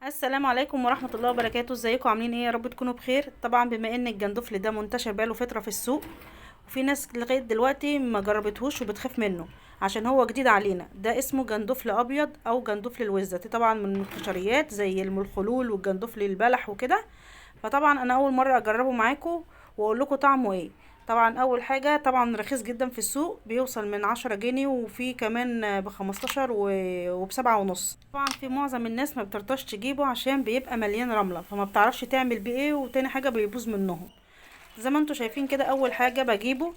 السلام عليكم ورحمة الله وبركاته. ازيكم عاملين ايه؟ يا رب تكونوا بخير. طبعا بما ان الجندفل ده منتشر بقاله فترة في السوق، وفي ناس لغاية دلوقتي ما جربتهوش وبتخاف منه عشان هو جديد علينا. ده اسمه جندفل ابيض او جندفل الوزة، دي طبعا من القشريات زي الخلول والجندفل البلح وكده. فطبعا انا اول مرة اجربه معاكم واقول لكم طعمه ايه. طبعا اول حاجة طبعا رخيص جدا في السوق، بيوصل من 10 جنيه، وفي كمان ب15 وب7.5. طبعا في معظم الناس ما بترضاش تجيبه عشان بيبقى مليان رملة، فما بتعرفش تعمل بيه ايه، وتاني حاجة بيبوظ منهم. زي ما انتوا شايفين كده، اول حاجة بجيبه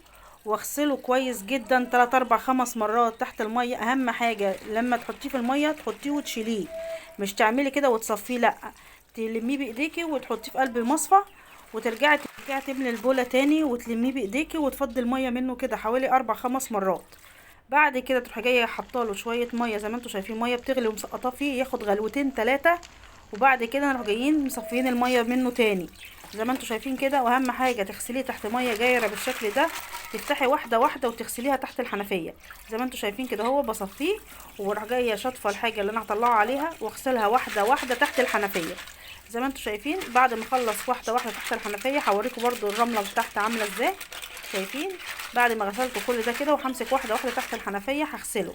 واغسله كويس جدا 3 4 5 مرات تحت المية. اهم حاجة لما تحطيه في المية تحطيه وتشيليه، مش تعملي كده وتصفيه، لا، تلميه بايديكي وتحطيه في قلب المصفى، وترجعي تملي البولة تاني وتلميه بايديكي وتفضي المية منه كده حوالي 4 5 مرات. بعد كده تروحي جايه حاطاله شويه ميه زي ما انتوا شايفين، ميه بتغلي ومسقطاه فيه ياخد غلوتين 3. وبعد كده نروح جايين مصفيين الميه منه تاني زي ما انتوا شايفين كده. واهم حاجه تغسليه تحت ميه جايره بالشكل ده، تفتحي واحده واحده وتغسليها تحت الحنفيه زي ما انتوا شايفين كده. هو بصفيه وراح جايه شاطفه الحاجه اللي انا هطلعها عليها واغسلها واحده واحده تحت الحنفيه زي ما انتوا شايفين. بعد ما اخلص واحده واحده تحت الحنفيه هوريكم برضو الرمله تحت عامله ازاي. شايفين؟ بعد ما غسلت كل ده كده وهمسك واحده واحده تحت الحنفيه هغسله.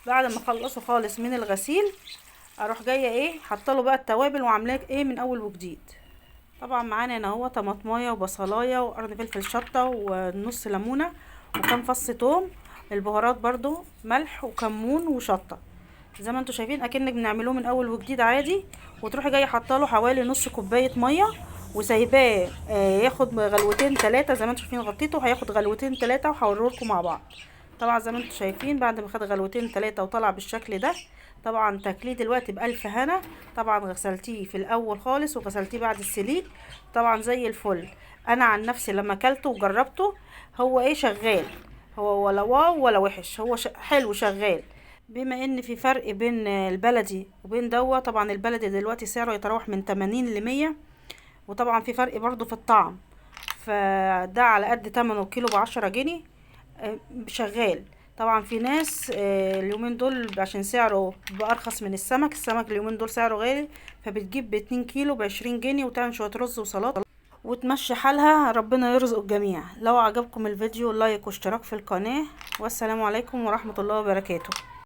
بعد ما اخلصه خالص من الغسيل اروح جايه ايه حاطه له بقى التوابل وعاملاه ايه من اول وجديد. طبعا معانا هنا هو طماطمايه وبصلايه وقرن فلفل شطه ونص ليمونه وكام فص توم. البهارات برضو ملح وكمون وشطه زي ما انتوا شايفين اكنك بنعملوه من اول وجديد عادي. وتروحي جايه حاطه له حوالي نص كوبايه ميه وسايباه ياخد غلوتين 3 زي ما انتوا شايفين. غطيته هياخد غلوتين 3 وهوريلكم مع بعض. طبعا زي ما انتوا شايفين بعد ما خد غلوتين 3 وطلع بالشكل ده، طبعا تاكليه دلوقتي بألف هنا. طبعا غسلتيه في الاول خالص وغسلتيه بعد السليق، طبعا زي الفل. انا عن نفسي لما اكلته وجربته هو ايه شغال، هو ولا واو ولا وحش، هو حلو شغال. بما ان في فرق بين البلدي وبين دوا، طبعا البلدي دلوقتي سعره يتراوح من 80 ل100، وطبعا في فرق برضو في الطعم. فده على قد تمنه كيلو ب10 جنيه شغال. طبعا في ناس اليومين دول عشان سعره بأرخص من السمك اليومين دول سعره غالي، فبتجيب ب2 كيلو ب20 جنيه وتعمل شوية رز وسلطة وتمشي حالها. ربنا يرزق الجميع. لو عجبكم الفيديو لايك واشتراك في القناة، والسلام عليكم ورحمة الله وبركاته.